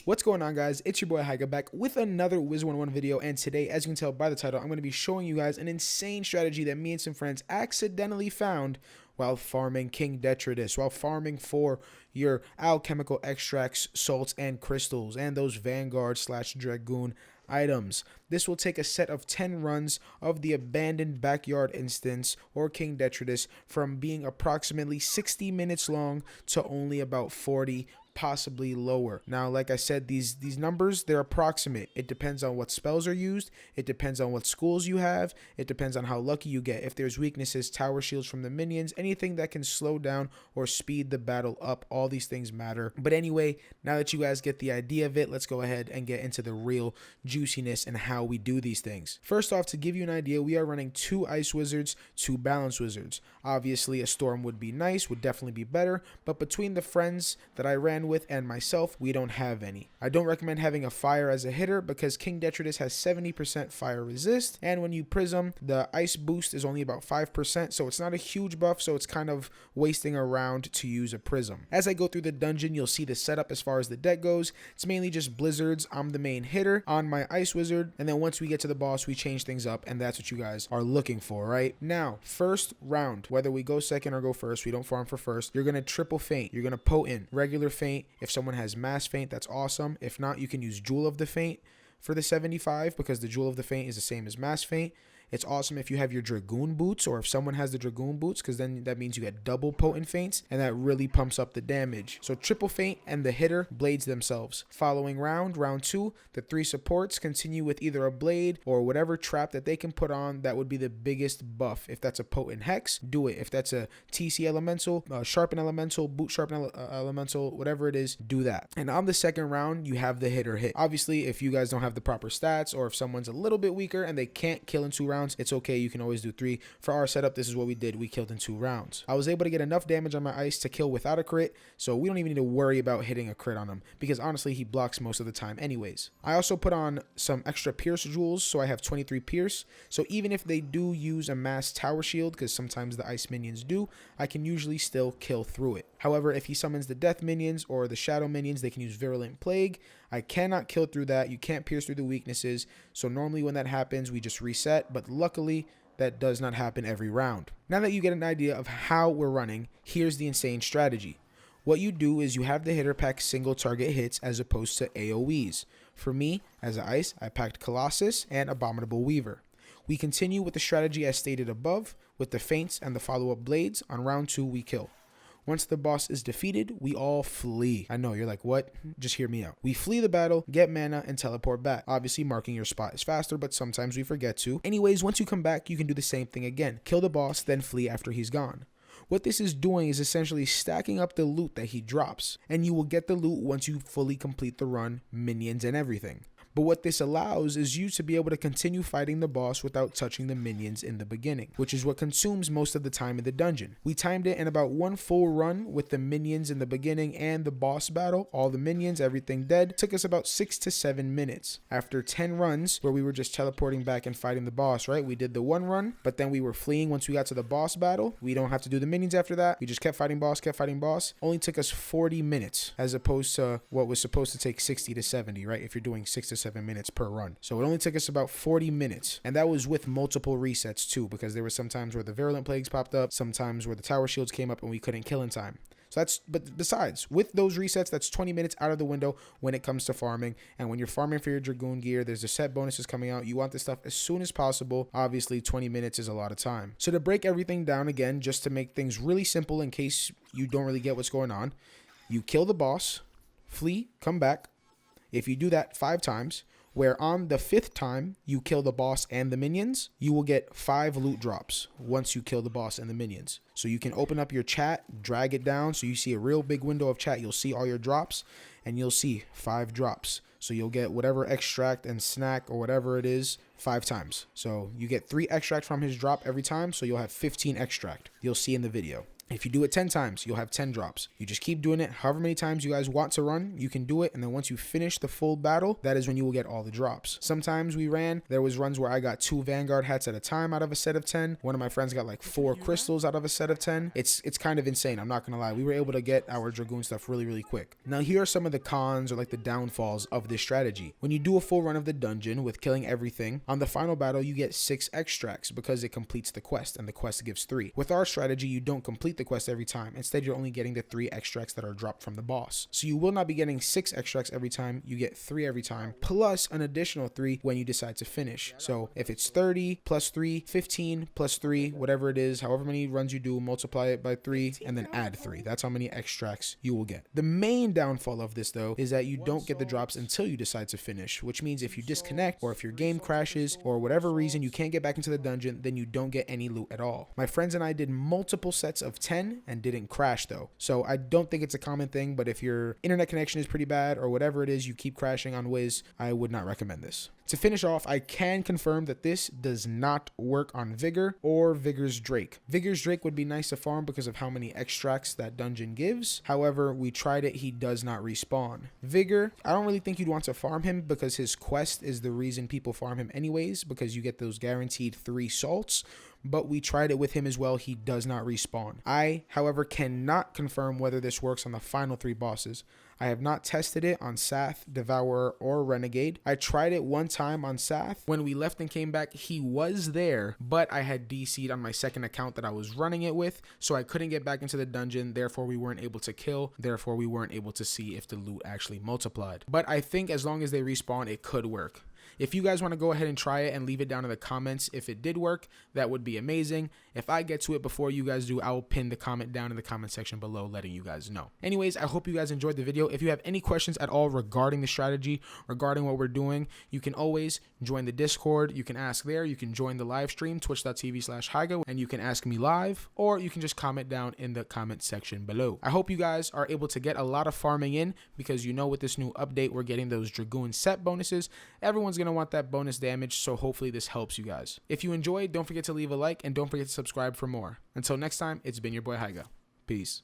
What's going on, guys? It's your boy Haiguh back with another Wizard101 video, and today, as you can tell by the title, I'm going to be showing you guys an insane strategy that me and some friends accidentally found while farming King Detritus, while farming for your alchemical extracts, salts, and crystals, and those Vanguard/Dragoon items. This will take a set of 10 runs of the abandoned backyard instance or King Detritus from being approximately 60 minutes long to only about 40, possibly lower. Now, like I said, these numbers, they're approximate. It depends on what spells are used. It depends on what schools you have. It depends on how lucky you get. If there's weaknesses, tower shields from the minions, anything that can slow down or speed the battle up, all these things matter. But anyway, now that you guys get the idea of it, let's go ahead and get into the real juiciness and how we do these things. First off, to give you an idea, we are running 2 ice wizards, 2 balance wizards. Obviously, a storm would be nice, would definitely be better, but between the friends that I ran with and myself, we don't have any. I don't recommend having a fire as a hitter because King Detritus has 70% fire resist, and when you prism, the ice boost is only about 5%, so it's not a huge buff, so it's kind of wasting a round to use a prism. As I go through the dungeon, you'll see the setup as far as the deck goes. It's mainly just blizzards. I'm the main hitter on my ice wizard, and then once we get to the boss, we change things up, and that's what you guys are looking for, right? Now, first round, whether we go second or go first, we don't farm for first, you're gonna triple feint. You're gonna potent, regular feint. If someone has mass feint, that's awesome. If not, you can use Jewel of the Feint for the 75 because the Jewel of the Feint is the same as mass feint. It's awesome if you have your Dragoon boots, or if someone has the Dragoon boots, because then that means you get double potent feints, and that really pumps up the damage. So triple feint and the hitter blades themselves. Following round 2, the 3 supports continue with either a blade or whatever trap that they can put on that would be the biggest buff. If that's a potent hex, do it. If that's a TC elemental, sharpen elemental, boot sharpen elemental, whatever it is, do that. And on the second round, you have the hitter hit. Obviously, if you guys don't have the proper stats, or if someone's a little bit weaker and they can't kill in 2 rounds, it's okay, you can always do 3. For our setup, this is what we did. We killed in 2 rounds. I was able to get enough damage on my ice to kill without a crit, so we don't even need to worry about hitting a crit on him, because honestly, he blocks most of the time anyways. I also put on some extra pierce jewels, so I have 23 pierce, so even if they do use a mass tower shield, because sometimes the ice minions do, I can usually still kill through it. However, if he summons the death minions or the shadow minions, they can use virulent plague. I cannot kill through that. You can't pierce through the weaknesses. So normally when that happens, we just reset. But luckily, that does not happen every round. Now that you get an idea of how we're running, here's the insane strategy. What you do is you have the hitter pack single target hits as opposed to AoEs. For me, as an ice, I packed Colossus and Abominable Weaver. We continue with the strategy as stated above, with the feints and the follow-up blades. On round 2, we kill. Once the boss is defeated, we all flee. I know, you're like, what? Just hear me out. We flee the battle, get mana, and teleport back. Obviously, marking your spot is faster, but sometimes we forget to. Anyways, once you come back, you can do the same thing again. Kill the boss, then flee after he's gone. What this is doing is essentially stacking up the loot that he drops, and you will get the loot once you fully complete the run, minions and everything. But what this allows is you to be able to continue fighting the boss without touching the minions in the beginning, which is what consumes most of the time in the dungeon. We timed it in about 1 full run with the minions in the beginning and the boss battle, all the minions, everything dead. It took us about 6 to 7 minutes. After 10 runs, where we were just teleporting back and fighting the boss, right? We did the 1 run, but then we were fleeing once we got to the boss battle. We don't have to do the minions after that. We just kept fighting boss, Only took us 40 minutes as opposed to what was supposed to take 60 to 70, right? If you're doing 6 to 7 minutes per run. So it only took us about 40 minutes. And that was with multiple resets too, because there were some times where the virulent plagues popped up, sometimes where the tower shields came up and we couldn't kill in time. So but besides, with those resets, that's 20 minutes out of the window when it comes to farming. And when you're farming for your Dragoon gear, there's the set bonuses coming out. You want this stuff as soon as possible. Obviously, 20 minutes is a lot of time. So to break everything down again, just to make things really simple in case you don't really get what's going on, you kill the boss, flee, come back. If you do that 5 times, where on the 5th time you kill the boss and the minions, you will get 5 loot drops once you kill the boss and the minions. So you can open up your chat, drag it down, so you see a real big window of chat. You'll see all your drops, and you'll see 5 drops. So you'll get whatever extract and snack or whatever it is 5 times. So you get 3 extract from his drop every time, so you'll have 15 extract. You'll see in the video. If you do it 10 times, you'll have 10 drops. You just keep doing it however many times you guys want to run, you can do it, and then once you finish the full battle, that is when you will get all the drops. Sometimes there was runs where I got 2 Vanguard hats at a time out of a set of 10. One of my friends got like 4 crystals out of a set of 10. It's kind of insane, I'm not gonna lie. We were able to get our Dragoon stuff really, really quick. Now here are some of the cons or like the downfalls of this strategy. When you do a full run of the dungeon with killing everything, on the final battle you get 6 extracts because it completes the quest, and the quest gives 3. With our strategy, you don't complete the quest every time. Instead, you're only getting the 3 extracts that are dropped from the boss. So you will not be getting 6 extracts every time, you get 3 every time, plus an additional 3 when you decide to finish. So if it's 30 plus 3, 15 plus 3, whatever it is, however many runs you do, multiply it by 3 and then add 3. That's how many extracts you will get. The main downfall of this though is that you don't get the drops until you decide to finish, which means if you disconnect or if your game crashes or whatever reason you can't get back into the dungeon, then you don't get any loot at all. My friends and I did multiple sets of 10 and didn't crash though. So I don't think it's a common thing, but if your internet connection is pretty bad or whatever it is, you keep crashing on Wiz, I would not recommend this. To finish off, I can confirm that this does not work on Vigor or Vigor's Drake. Vigor's Drake would be nice to farm because of how many extracts that dungeon gives. However, we tried it, he does not respawn. Vigor, I don't really think you'd want to farm him because his quest is the reason people farm him anyways, because you get those guaranteed 3 salts. But we tried it with him as well, he does not respawn. I, however, cannot confirm whether this works on the final 3 bosses. I have not tested it on Sath, Devourer, or Renegade. I tried it one time on Sath. When we left and came back, he was there, but I had DC'd on my second account that I was running it with, so I couldn't get back into the dungeon, therefore we weren't able to kill, therefore we weren't able to see if the loot actually multiplied. But I think as long as they respawn, it could work. If you guys want to go ahead and try it and leave it down in the comments if it did work, that would be amazing. If I get to it before you guys do, I will pin the comment down in the comment section below letting you guys know. Anyways, I hope you guys enjoyed the video. If you have any questions at all regarding the strategy, regarding what we're doing, you can always join the Discord. You can ask there. You can join the live stream, twitch.tv/Haiguh, and you can ask me live, or you can just comment down in the comment section below. I hope you guys are able to get a lot of farming in because with this new update, we're getting those Dragoon set bonuses. Everyone's going to want that bonus damage, so hopefully this helps you guys. If you enjoyed, don't forget to leave a like and don't forget to subscribe for more. Until next time, it's been your boy Haiguh. Peace.